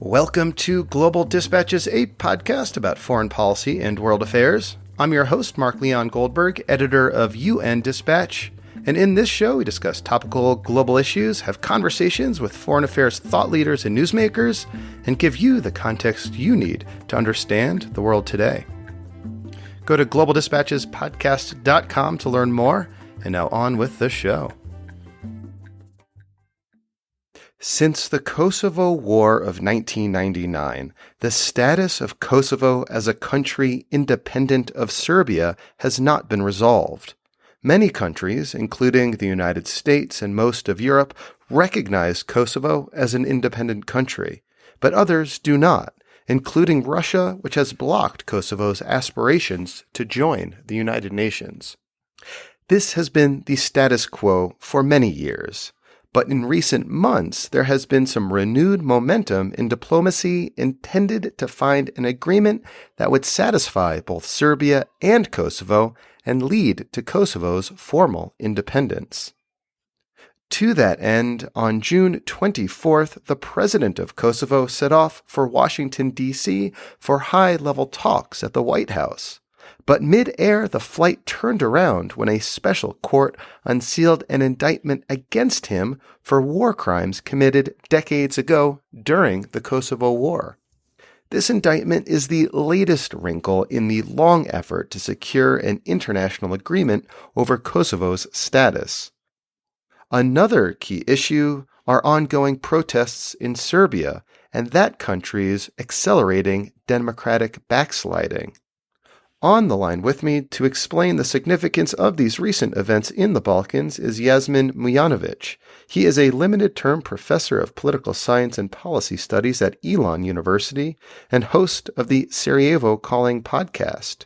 Welcome to Global Dispatches, a podcast about foreign policy and world affairs. I'm your host, Mark Leon Goldberg, editor of UN Dispatch. And in this show, we discuss topical global issues, have conversations with foreign affairs thought leaders and newsmakers, and give you the context you need to understand the world today. Go to globaldispatchespodcast.com to learn more. And now on with the show. Since the Kosovo War of 1999, the status of Kosovo as a country independent of Serbia has not been resolved. Many countries, including the United States and most of Europe, recognize Kosovo as an independent country, but others do not, including Russia, which has blocked Kosovo's aspirations to join the United Nations. This has been the status quo for many years. But in recent months, there has been some renewed momentum in diplomacy intended to find an agreement that would satisfy both Serbia and Kosovo and lead to Kosovo's formal independence. To that end, on June 24th, the president of Kosovo set off for Washington, D.C. for high-level talks at the White House. But mid-air, the flight turned around when a special court unsealed an indictment against him for war crimes committed decades ago during the Kosovo War. This indictment is the latest wrinkle in the long effort to secure an international agreement over Kosovo's status. Another key issue are ongoing protests in Serbia and that country's accelerating democratic backsliding. On the line with me to explain the significance of these recent events in the Balkans is Jasmin Mujanovic. He is a limited-term professor of political science and policy studies at Elon University and host of the Sarajevo Calling podcast.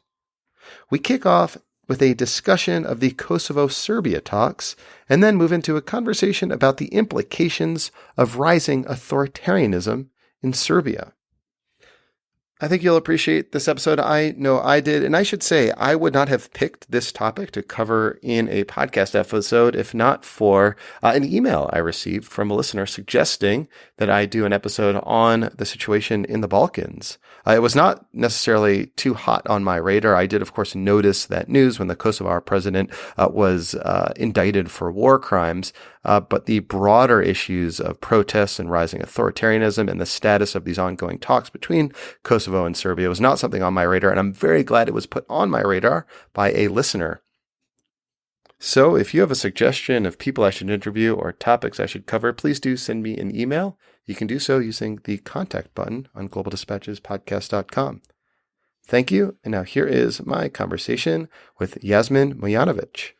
We kick off with a discussion of the Kosovo-Serbia talks and then move into a conversation about the implications of rising authoritarianism in Serbia. I think you'll appreciate this episode. I know I did. And I should say, I would not have picked this topic to cover in a podcast episode if not for an email I received from a listener suggesting that I do an episode on the situation in the Balkans. It was not necessarily too hot on my radar. I did, of course, notice that news when the Kosovo president was indicted for war crimes. But the broader issues of protests and rising authoritarianism and the status of these ongoing talks between Kosovo and Serbia was not something on my radar, and I'm very glad it was put on my radar by a listener. So if you have a suggestion of people I should interview or topics I should cover, please do send me an email. You can do so using the contact button on globaldispatchespodcast.com. Thank you, and now here is my conversation with Jasmin Mujanovic.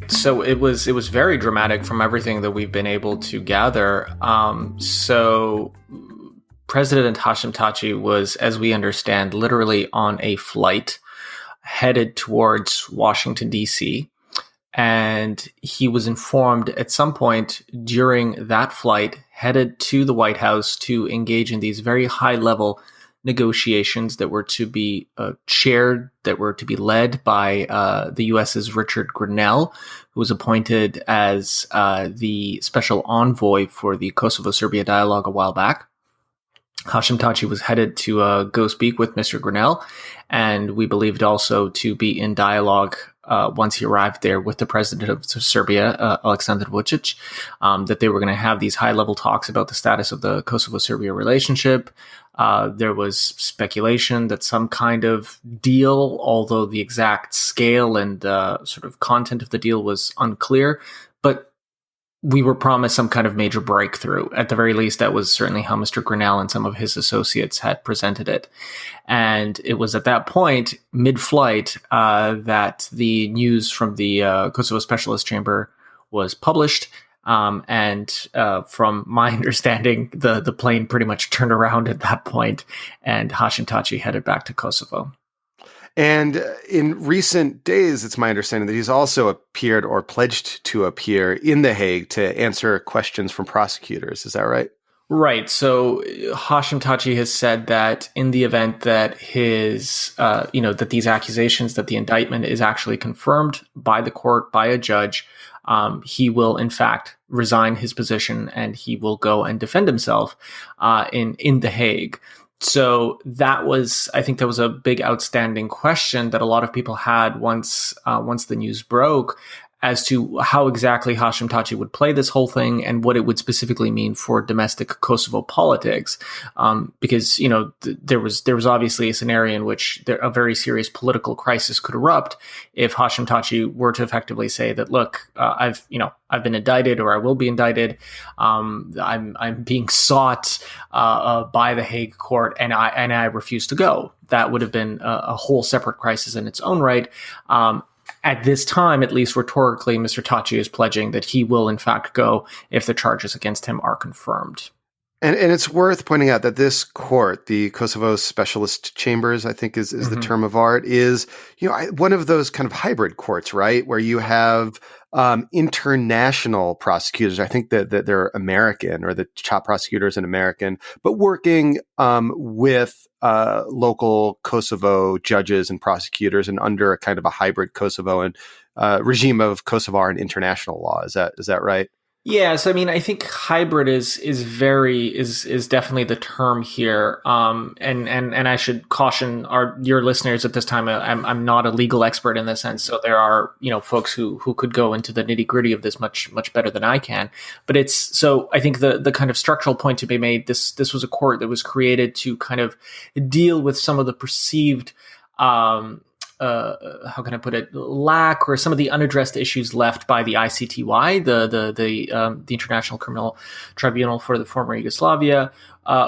So it was very dramatic from everything that we've been able to gather. So President Hashim Thaçi was, as we understand, literally on a flight headed towards Washington, D.C., and he was informed at some point during that flight, headed to the White House to engage in these very high-level negotiations that were to be chaired, that were to be led by the U.S.'s Richard Grenell, who was appointed as the special envoy for the Kosovo-Serbia dialogue a while back. Hashim Thaçi was headed to go speak with Mr. Grenell, and we believed also to be in dialogue once he arrived there with the president of Serbia, Aleksandar Vučić, that they were going to have these high-level talks about the status of the Kosovo-Serbia relationship. There was speculation that some kind of deal, although the exact scale and sort of content of the deal was unclear, but we were promised some kind of major breakthrough. At the very least, that was certainly how Mr. Grenell and some of his associates had presented it. And it was at that point, mid-flight, that the news from the Kosovo Specialist Chamber was published. And from my understanding, the plane pretty much turned around at that point, and Hashim Thaçi headed back to Kosovo. And in recent days, it's my understanding that he's also appeared or pledged to appear in The Hague to answer questions from prosecutors. Is that right? Right. So Hashim Thaçi has said that in the event that his, that these accusations, that the indictment is actually confirmed by the court, by a judge, he will in fact resign his position and he will go and defend himself in The Hague. So I think that was a big outstanding question that a lot of people had once the news broke, as to how exactly Hashim Thaçi would play this whole thing and what it would specifically mean for domestic Kosovo politics. Because, there was obviously a scenario in which a very serious political crisis could erupt if Hashim Thaçi were to effectively say that, look, I've been indicted, or I will be indicted. I'm being sought by the Hague court, and I refuse to go. That would have been a whole separate crisis in its own right. At this time, at least rhetorically, Mr. Thaçi is pledging that he will, in fact, go if the charges against him are confirmed. And it's worth pointing out that this court, the Kosovo Specialist Chambers, I think is the term of art, is one of those kind of hybrid courts, right, where you have international prosecutors. I think that they're American, or the top prosecutor is an American, but working with local Kosovo judges and prosecutors, and under a kind of a hybrid Kosovoan regime of Kosovar and international law. Is that right? Yes, I mean, I think hybrid is definitely the term here. And I should caution your listeners at this time. I'm not a legal expert in this sense, so there are folks who could go into the nitty gritty of this much better than I can. But I think the kind of structural point to be made. This was a court that was created to kind of deal with some of the perceived how can I put it, lack or some of the unaddressed issues left by the ICTY, the International Criminal Tribunal for the former Yugoslavia,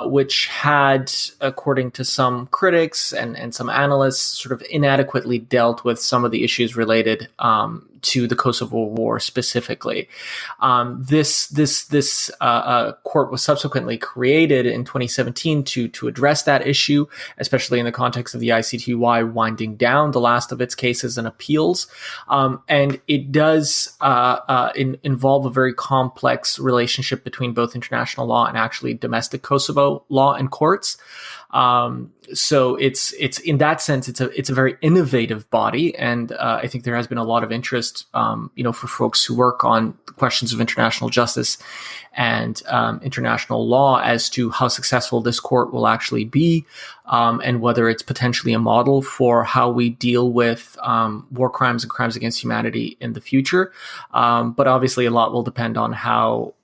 which had, according to some critics and some analysts, sort of inadequately dealt with some of the issues related to the Kosovo War specifically. This court was subsequently created in 2017 to address that issue, especially in the context of the ICTY winding down the last of its cases and appeals. And it does involve a very complex relationship between both international law and actually domestic Kosovo law and courts. So it's in that sense, it's a very innovative body. And I think there has been a lot of interest, for folks who work on questions of international justice and international law as to how successful this court will actually be, and whether it's potentially a model for how we deal with war crimes and crimes against humanity in the future. But obviously a lot will depend on how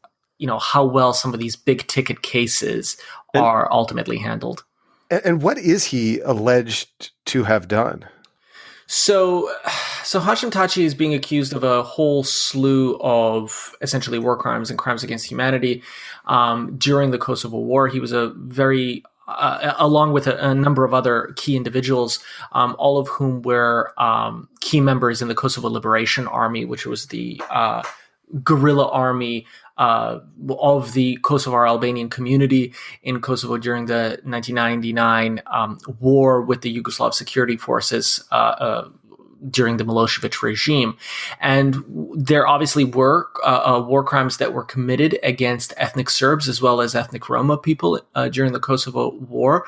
well some of these big ticket cases are ultimately handled. And what is he alleged to have done? So Hashim Thaçi is being accused of a whole slew of essentially war crimes and crimes against humanity. During the Kosovo War, he was a very, along with a number of other key individuals, all of whom were key members in the Kosovo Liberation Army, which was the guerrilla army of the Kosovar Albanian community in Kosovo during the 1999 war with the Yugoslav security forces during the Milosevic regime. And there obviously were war crimes that were committed against ethnic Serbs as well as ethnic Roma people during the Kosovo War,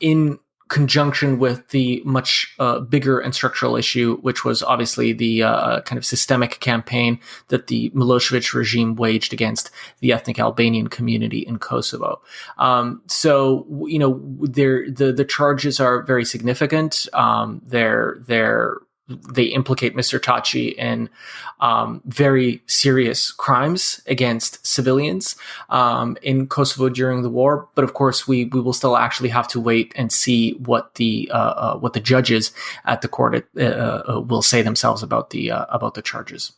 in conjunction with the much bigger and structural issue, which was obviously the kind of systemic campaign that the Milosevic regime waged against the ethnic Albanian community in Kosovo. The charges are very significant. They implicate Mr. Thaçi in very serious crimes against civilians in Kosovo during the war. But of course, we will still actually have to wait and see what the judges at the court will say themselves about the charges.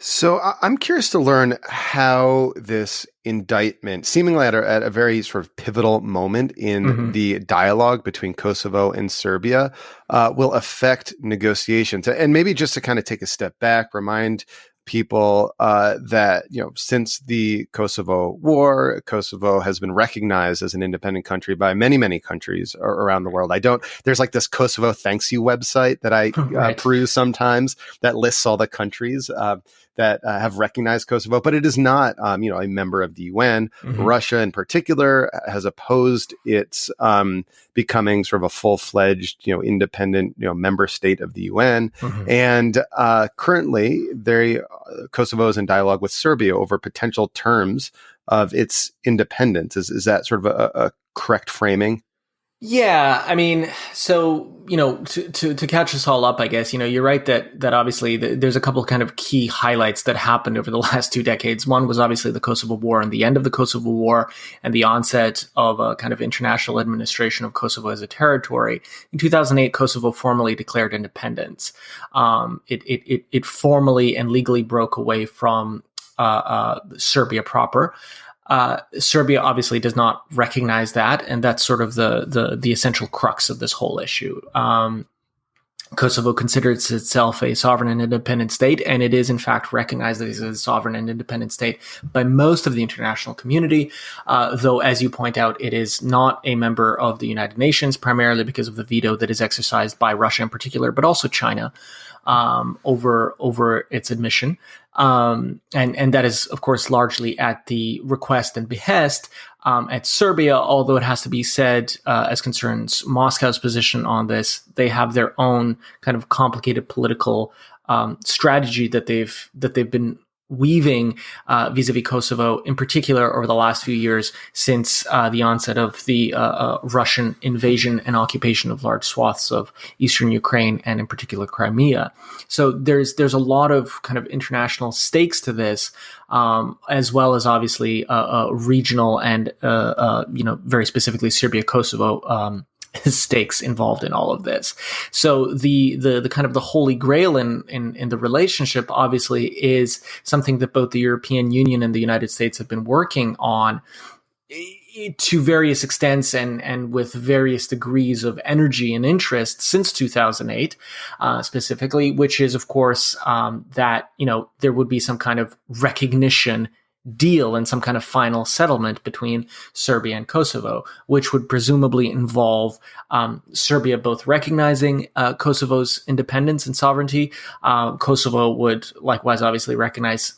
So I'm curious to learn how this indictment, seemingly at a very sort of pivotal moment in the dialogue between Kosovo and Serbia, will affect negotiations. And maybe just to kind of take a step back, remind people that, since the Kosovo War, Kosovo has been recognized as an independent country by many, many countries around the world. There's like this Kosovo thanks you website that I peruse sometimes that lists all the countries. that have recognized Kosovo, but it is not, a member of the UN. Mm-hmm. Russia, in particular, has opposed its becoming sort of a full-fledged, independent, member state of the UN. Mm-hmm. And currently, Kosovo is in dialogue with Serbia over potential terms of its independence. Is that sort of a correct framing? Yeah, I mean, so, to catch us all up, I guess, you're right that obviously there's a couple of kind of key highlights that happened over the last 2 decades. One was obviously the Kosovo War and the end of the Kosovo War and the onset of a kind of international administration of Kosovo as a territory. In 2008, Kosovo formally declared independence. It formally and legally broke away from Serbia proper. Serbia obviously does not recognize that, and that's sort of the essential crux of this whole issue. Kosovo considers itself a sovereign and independent state, and it is in fact recognized as a sovereign and independent state by most of the international community, though, as you point out, it is not a member of the United Nations, primarily because of the veto that is exercised by Russia in particular, but also China over its admission. And that is, of course, largely at the request and behest at Serbia, although it has to be said, as concerns Moscow's position on this, they have their own kind of complicated political strategy that they've been weaving vis-a-vis Kosovo, in particular over the last few years since the onset of the Russian invasion and occupation of large swaths of eastern Ukraine and in particular Crimea. So there's a lot of kind of international stakes to this, as well as obviously regional and very specifically Serbia-Kosovo stakes involved in all of this. So the kind of the holy grail in the relationship obviously is something that both the European Union and the United States have been working on to various extents and with various degrees of energy and interest since 2008, specifically, which is, of course, that, there would be some kind of recognition deal and some kind of final settlement between Serbia and Kosovo, which would presumably involve Serbia both recognizing Kosovo's independence and sovereignty. Kosovo would likewise obviously recognize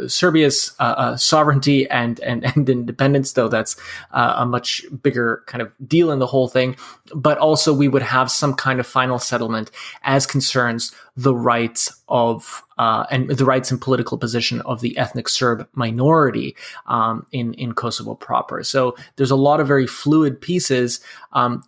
Serbia's sovereignty and independence, though that's a much bigger kind of deal in the whole thing. But also we would have some kind of final settlement as concerns the rights of and the rights and political position of the ethnic Serb minority in Kosovo proper. So there's a lot of very fluid pieces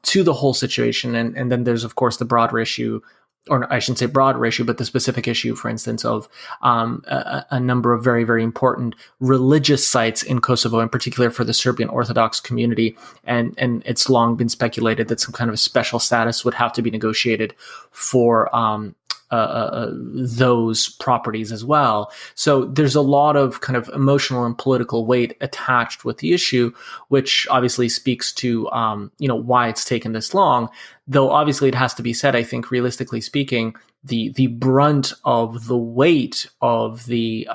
to the whole situation, and then there's of course the broader issue, or I shouldn't say broader issue, but the specific issue, for instance, of a number of very, very important religious sites in Kosovo, in particular for the Serbian Orthodox community. And it's long been speculated that some kind of special status would have to be negotiated for those properties as well. So there's a lot of kind of emotional and political weight attached with the issue, which obviously speaks to, why it's taken this long. Though obviously it has to be said, I think realistically speaking, the brunt of the weight of the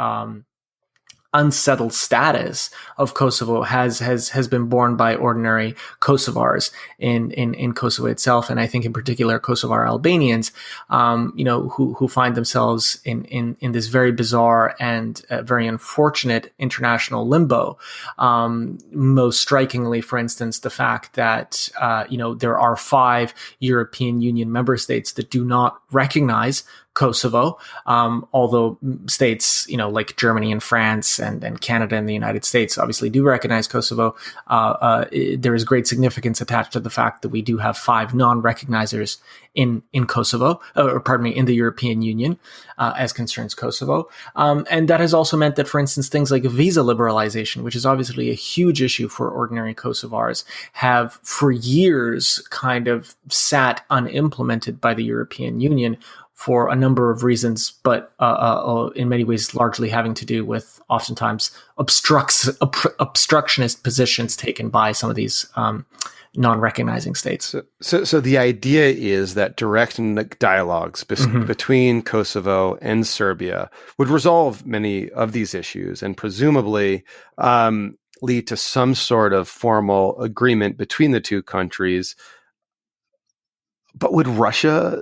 unsettled status of Kosovo has been borne by ordinary Kosovars in Kosovo itself, and I think in particular Kosovar Albanians, who find themselves in this very bizarre and very unfortunate international limbo. Most strikingly, for instance, the fact that there are 5 European Union member states that do not recognize Kosovo, although states, like Germany and France and Canada and the United States obviously do recognize Kosovo. There is great significance attached to the fact that we do have 5 non-recognizers in Kosovo, in the European Union, as concerns Kosovo. And that has also meant that, for instance, things like visa liberalization, which is obviously a huge issue for ordinary Kosovars, have for years kind of sat unimplemented by the European Union for a number of reasons, but in many ways largely having to do with oftentimes obstructionist positions taken by some of these non-recognizing states. So the idea is that direct dialogues between Kosovo and Serbia would resolve many of these issues and presumably lead to some sort of formal agreement between the two countries. But would Russia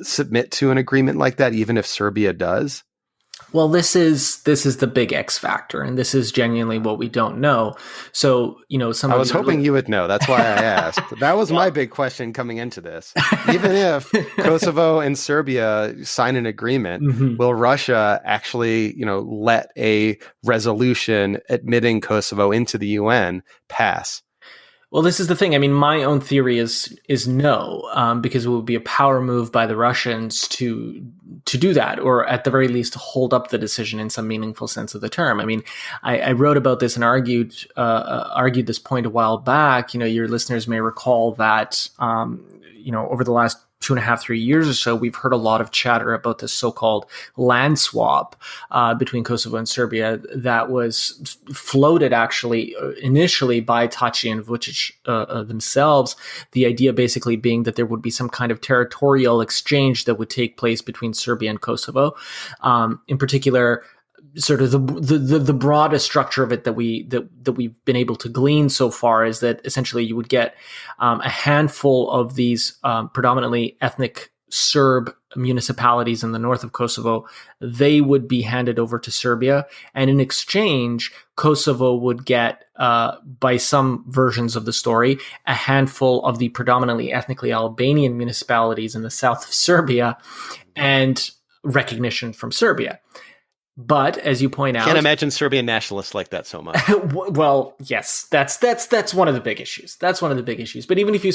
submit to an agreement like that, even if Serbia does? Well, this is the big X factor, and this is genuinely what we don't know. So, I was hoping you would know. That's why I asked. That was my big question coming into this. Even if Kosovo and Serbia sign an agreement, will Russia actually, let a resolution admitting Kosovo into the UN pass? Well, this is the thing. I mean, my own theory is no, because it would be a power move by the Russians to do that, or at the very least, to hold up the decision in some meaningful sense of the term. I mean, I wrote about this and argued this point a while back. Your listeners may recall that, over the last 2.5, 3 years or so, we've heard a lot of chatter about this so-called land swap between Kosovo and Serbia that was floated actually initially by Taci and Vučić themselves. The idea basically being that there would be some kind of territorial exchange that would take place between Serbia and Kosovo. In particular, sort of the broadest structure of it that we've been able to glean so far is that essentially you would get a handful of these predominantly ethnic Serb municipalities in the north of Kosovo. They would be handed over to Serbia, and in exchange, Kosovo would get, by some versions of the story, a handful of the predominantly ethnically Albanian municipalities in the south of Serbia, and recognition from Serbia. But as you point out, can't imagine Serbian nationalists like that so much. Well, yes, that's one of the big issues. That's one of the big issues. But even if you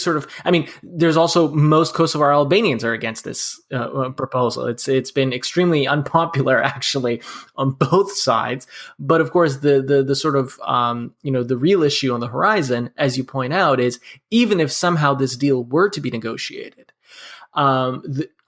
there's also most Kosovar Albanians are against this proposal. It's been extremely unpopular actually on both sides. But of course, the sort of the real issue on the horizon, as you point out, is even if somehow this deal were to be negotiated,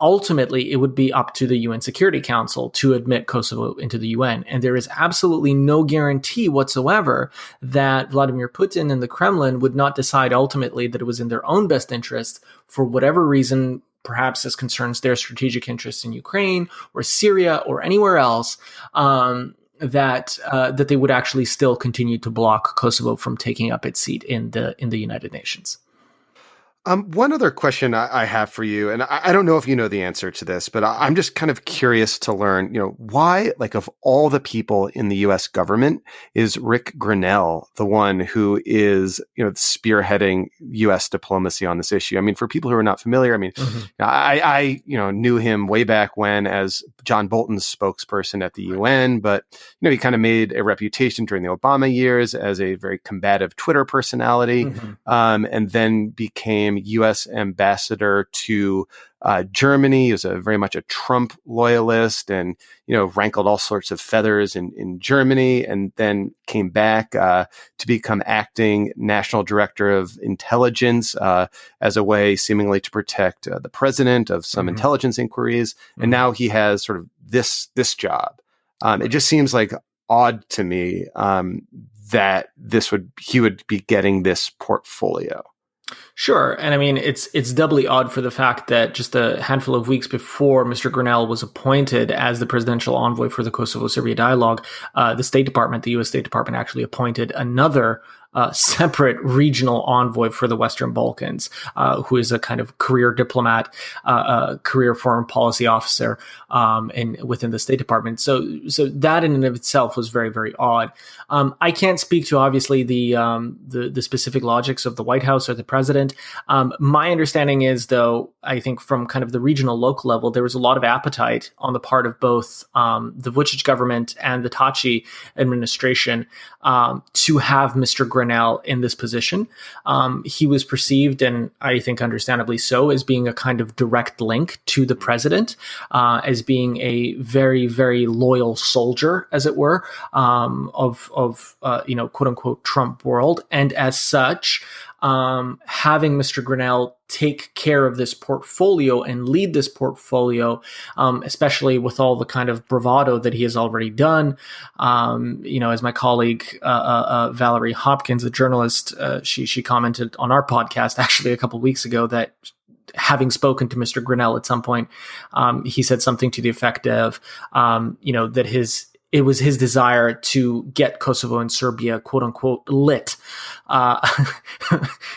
ultimately, it would be up to the UN Security Council to admit Kosovo into the UN. And there is absolutely no guarantee whatsoever that Vladimir Putin and the Kremlin would not decide ultimately that it was in their own best interest, for whatever reason, perhaps as concerns their strategic interests in Ukraine or Syria or anywhere else, that they would actually still continue to block Kosovo from taking up its seat in the United Nations. One other question I have for you, and I don't know if you know the answer to this, but I'm just kind of curious to learn, why, of all the people in the U.S. government, is Rick Grenell the one who is, spearheading U.S. diplomacy on this issue? I mean, for people who are not familiar, I knew him way back when as John Bolton's spokesperson at the UN, but, he kind of made a reputation during the Obama years as a very combative Twitter personality, and then became U.S. ambassador to Germany. He was very much a Trump loyalist, and rankled all sorts of feathers in Germany, and then came back to become acting national director of intelligence as a way, seemingly, to protect the president of some intelligence inquiries. And now he has sort of this job. It just seems like odd to me that he would be getting this portfolio. Sure. And I mean, it's doubly odd for the fact that just a handful of weeks before Mr. Grenell was appointed as the presidential envoy for the Kosovo-Serbia dialogue, the U.S. State Department actually appointed another separate regional envoy for the Western Balkans, who is a kind of career diplomat, career foreign policy officer within the State Department. So that in and of itself was very, very odd. I can't speak to obviously the specific logics of the White House or the president. My understanding is, though, I think from kind of the regional local level, there was a lot of appetite on the part of both the Vučić government and the Taci administration to have Mr. Grenell in this position. He was perceived, and I think understandably so, as being a kind of direct link to the president, as being a very, very loyal soldier, as it were, of quote unquote Trump world. And as such, having Mr. Grenell take care of this portfolio and lead this portfolio, especially with all the kind of bravado that he has already done. As my colleague, Valerie Hopkins, a journalist, she commented on our podcast actually a couple of weeks ago that having spoken to Mr. Grenell at some point, he said something to the effect of, that it was his desire to get Kosovo and Serbia, quote unquote, lit,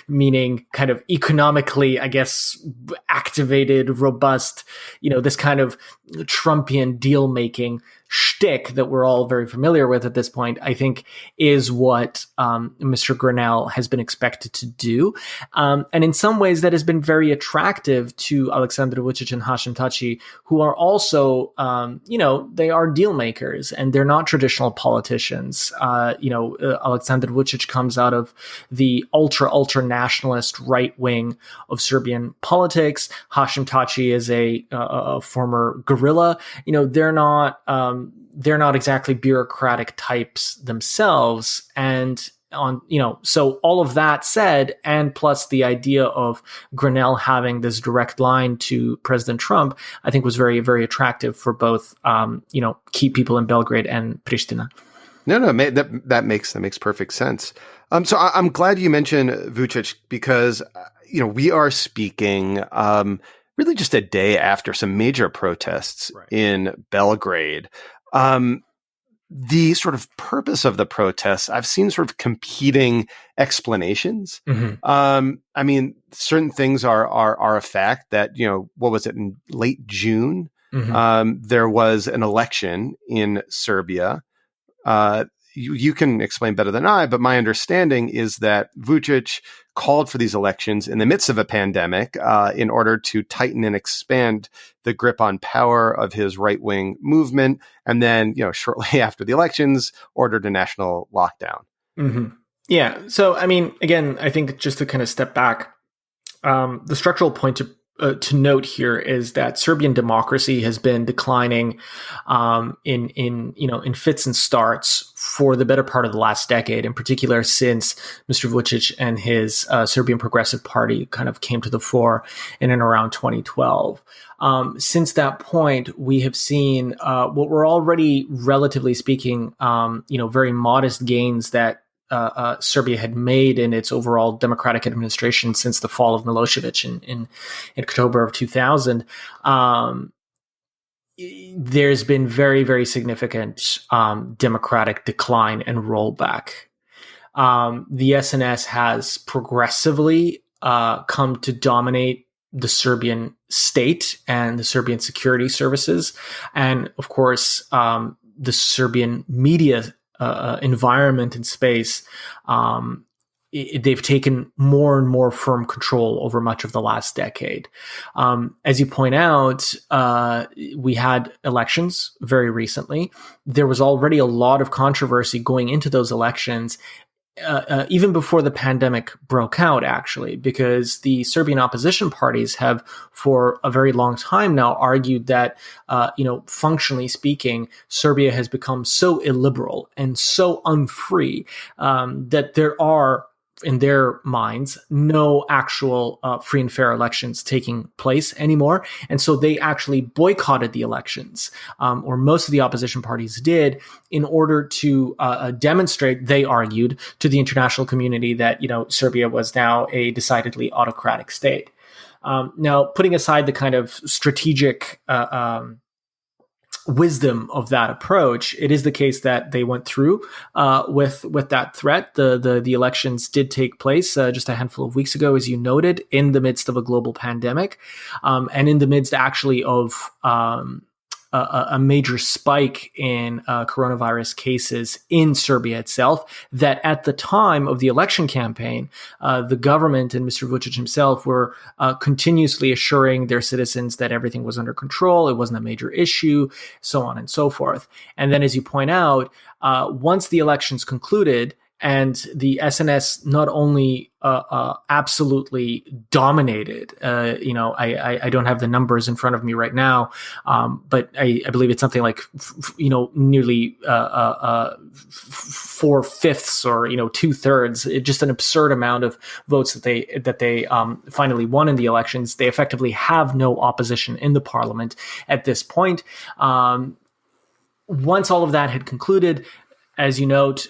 meaning kind of economically, I guess, activated, robust, this kind of Trumpian deal making shtick that we're all very familiar with at this point, I think is what Mr. Grenell has been expected to do. And in some ways, that has been very attractive to Aleksandar Vučić and Hashim Thaçi, who are also, they are deal makers and they're not traditional politicians. Aleksandar Vučić comes out of the ultra nationalist right wing of Serbian politics. Hashim Thaçi is a former guerrilla. They're not exactly bureaucratic types themselves. And so all of that said, and plus the idea of Grenell having this direct line to President Trump, I think was very, very attractive for both, key people in Belgrade and Pristina. No, that makes perfect sense. So I'm glad you mentioned Vučić because, we are speaking really just a day after some major protests in Belgrade. The sort of purpose of the protests, I've seen sort of competing explanations. Mm-hmm. Certain things are a fact that, what was it, in late June? Mm-hmm. There was an election in Serbia. You can explain better than I, but my understanding is that Vučić called for these elections in the midst of a pandemic in order to tighten and expand the grip on power of his right-wing movement. And then, shortly after the elections, ordered a national lockdown. Mm-hmm. Yeah. So, again, I think just to kind of step back, the structural point to note here is that Serbian democracy has been declining in fits and starts for the better part of the last decade, in particular since Mr. Vučić and his Serbian Progressive Party kind of came to the fore in and around 2012. Since that point, we have seen what were already, relatively speaking, very modest gains that Serbia had made in its overall democratic administration since the fall of Milosevic in October of 2000. There's been very, very significant democratic decline and rollback. The SNS has progressively come to dominate the Serbian state and the Serbian security services. And of course, the Serbian media environment and space, they've taken more and more firm control over much of the last decade. As you point out, we had elections very recently. There was already a lot of controversy going into those elections, even before the pandemic broke out, actually, because the Serbian opposition parties have for a very long time now argued that, functionally speaking, Serbia has become so illiberal and so unfree that there are, in their minds, no actual free and fair elections taking place anymore. And so they actually boycotted the elections, or most of the opposition parties did, in order to demonstrate, they argued, to the international community that, Serbia was now a decidedly autocratic state. Now, putting aside the kind of strategic wisdom of that approach, it is the case that they went through with that threat. The elections did take place just a handful of weeks ago, as you noted, in the midst of a global pandemic, and in the midst actually of a major spike in coronavirus cases in Serbia itself, that at the time of the election campaign, the government and Mr. Vučić himself were continuously assuring their citizens that everything was under control, it wasn't a major issue, so on and so forth. And then, as you point out, once the elections concluded, and the SNS not only absolutely dominated, I don't have the numbers in front of me right now, but I believe it's something like, nearly 4/5 or, 2/3, just an absurd amount of votes that they finally won in the elections. They effectively have no opposition in the parliament at this point. Once all of that had concluded, as you note,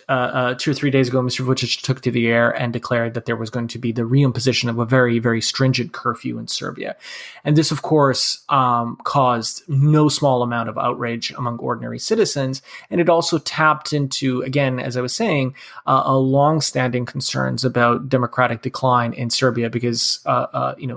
2 or 3 days ago, Mr. Vučić took to the air and declared that there was going to be the reimposition of a very, very stringent curfew in Serbia. And this, of course, caused no small amount of outrage among ordinary citizens. And it also tapped into, again, as I was saying, a long-standing concerns about democratic decline in Serbia, because,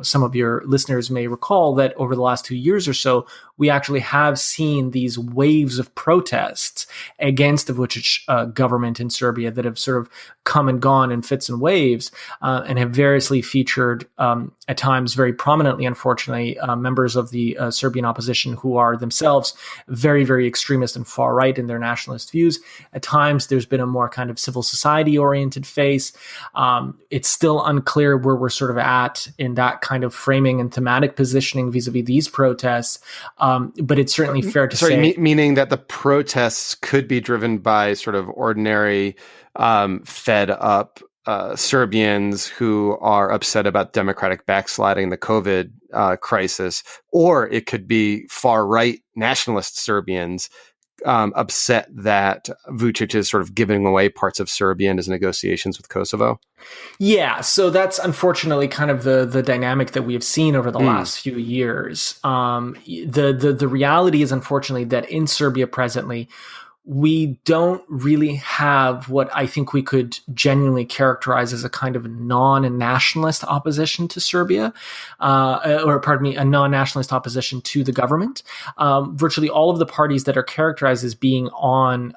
some of your listeners may recall that over the last 2 years or so, we actually have seen these waves of protests against the Vučić government in Serbia that have sort of come and gone in fits and waves, and have variously featured, at times very prominently, unfortunately, members of the Serbian opposition who are themselves very, very extremist and far right in their nationalist views. At times, there's been a more kind of civil society oriented face. It's still unclear where we're sort of at in that kind of framing and thematic positioning vis-a-vis these protests. But it's certainly fair to say... meaning that the protests could be driven by sort of ordinary, fed up Serbians who are upset about democratic backsliding, the COVID crisis, or it could be far right nationalist Serbians upset that Vučić is sort of giving away parts of Serbia in his negotiations with Kosovo? Yeah, so that's unfortunately kind of the dynamic that we have seen over the last few years. The reality is, unfortunately, that in Serbia presently, we don't really have what I think we could genuinely characterize as a kind of non-nationalist opposition to Serbia, a non-nationalist opposition to the government. Virtually all of the parties that are characterized as being on,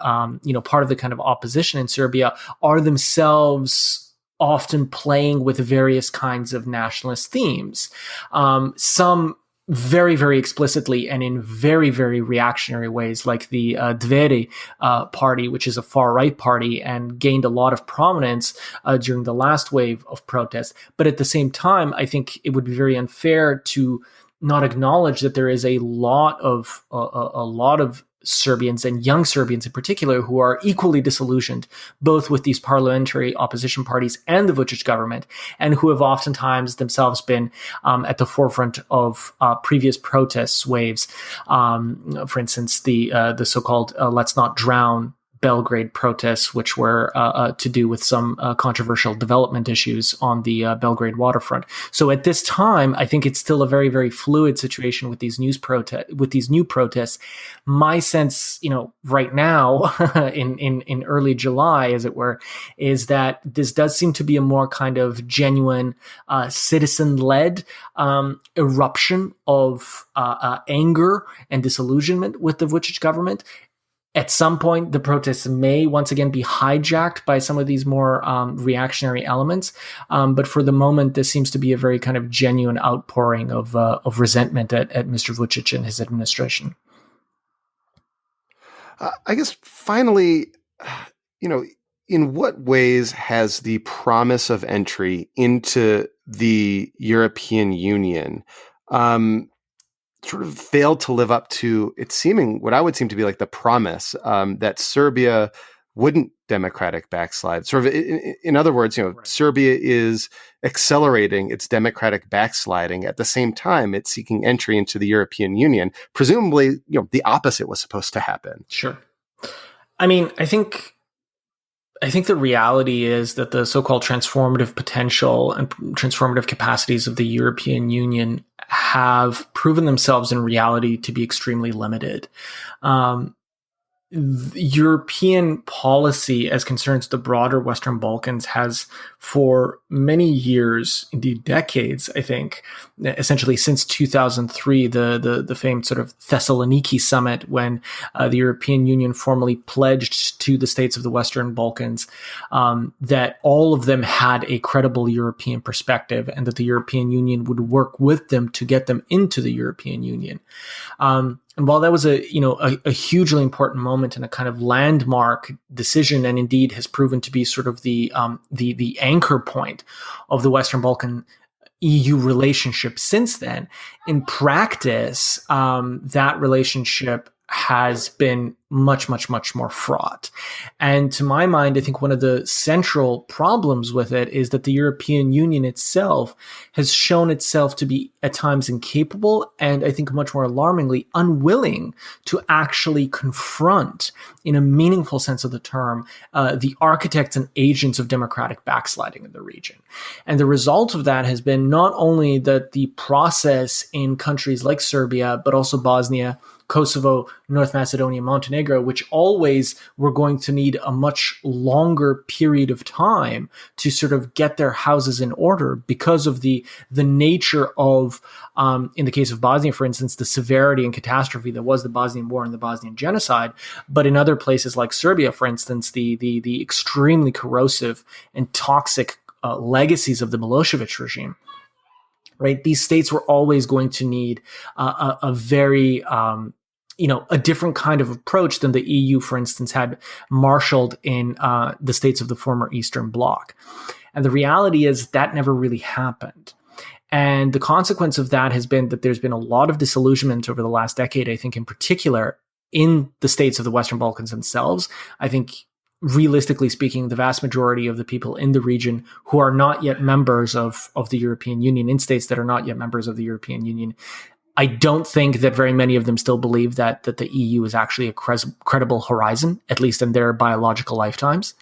part of the kind of opposition in Serbia are themselves often playing with various kinds of nationalist themes. Some very, very explicitly and in very, very reactionary ways, like the Dveri party, which is a far-right party and gained a lot of prominence during the last wave of protests. But at the same time, I think it would be very unfair to not acknowledge that there is a lot of Serbians, and young Serbians in particular, who are equally disillusioned both with these parliamentary opposition parties and the Vučić government, and who have oftentimes themselves been at the forefront of previous protest waves. For instance, the so-called Let's Not Drown Belgrade protests, which were to do with some controversial development issues on the Belgrade waterfront. So at this time, I think it's still a very, very fluid situation with these new protests. My sense, right now, in early July, as it were, is that this does seem to be a more kind of genuine citizen-led eruption of anger and disillusionment with the Vučić government. At some point, the protests may once again be hijacked by some of these more reactionary elements. But for the moment, this seems to be a very kind of genuine outpouring of resentment at Mr. Vučić and his administration. I guess finally, in what ways has the promise of entry into the European Union sort of failed to live up to what I would seem to be like the promise that Serbia wouldn't democratic backslide? Sort of, in other words, Right. Serbia is accelerating its democratic backsliding. At the same time, it's seeking entry into the European Union. Presumably, the opposite was supposed to happen. Sure. I mean, I think the reality is that the so-called transformative potential and transformative capacities of the European Union have proven themselves in reality to be extremely limited. European policy as concerns the broader Western Balkans has for many years, indeed decades, I think, essentially since 2003, the famed sort of Thessaloniki summit, when the European Union formally pledged to the states of the Western Balkans that all of them had a credible European perspective and that the European Union would work with them to get them into the European Union. And while that was a hugely important moment and a kind of landmark decision, and indeed has proven to be sort of the anchor point of the Western Balkan EU relationship since then, in practice, that relationship has been much, much, much more fraught. And to my mind, I think one of the central problems with it is that the European Union itself has shown itself to be at times incapable and I think much more alarmingly unwilling to actually confront, in a meaningful sense of the term, the architects and agents of democratic backsliding in the region. And the result of that has been not only that the process in countries like Serbia, but also Bosnia, Kosovo, North Macedonia, Montenegro, which always were going to need a much longer period of time to sort of get their houses in order because of the nature of, in the case of Bosnia, for instance, the severity and catastrophe that was the Bosnian War and the Bosnian genocide. But in other places like Serbia, for instance, the extremely corrosive and toxic legacies of the Milosevic regime. Right, these states were always going to need a very a different kind of approach than the EU, for instance, had marshaled in the states of the former Eastern Bloc. And the reality is that never really happened. And the consequence of that has been that there's been a lot of disillusionment over the last decade, I think, in particular, in the states of the Western Balkans themselves. I think, realistically speaking, the vast majority of the people in the region who are not yet members of the European Union, in states that are not yet members of the European Union, I don't think that very many of them still believe that the EU is actually a credible horizon, at least in their biological lifetimes.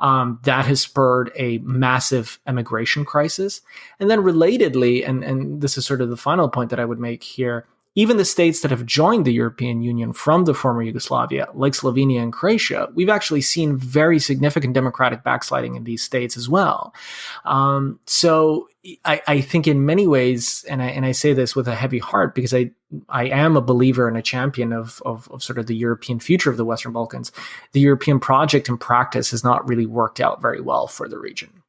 That has spurred a massive immigration crisis. And then relatedly, and this is sort of the final point that I would make here, even the states that have joined the European Union from the former Yugoslavia, like Slovenia and Croatia, we've actually seen very significant democratic backsliding in these states as well. So I think in many ways, and I say this with a heavy heart because I am a believer and a champion of sort of the European future of the Western Balkans, the European project in practice has not really worked out very well for the region.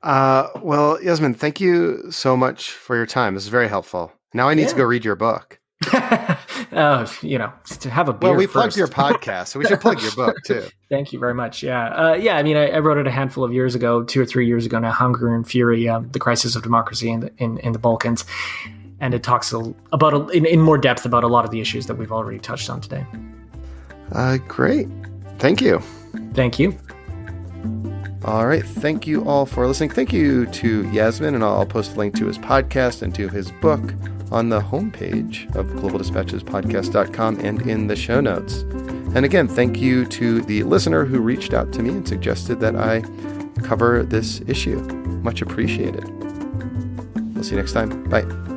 Well, Yasmin, thank you so much for your time. This is very helpful. Now I need to go read your book. To have a beer. Well, we first. plugged your podcast, so we should plug your book too. Thank you very much. Yeah. I wrote it a handful of years ago, 2 or 3 years ago now, Hunger and Fury, the crisis of democracy in the Balkans. And it talks about in more depth about a lot of the issues that we've already touched on today. Great. Thank you. Thank you. All right. Thank you all for listening. Thank you to Yasmin, and I'll post a link to his podcast and to his book on the homepage of globaldispatchespodcast.com and in the show notes. And again, thank you to the listener who reached out to me and suggested that I cover this issue. Much appreciated. We'll see you next time. Bye.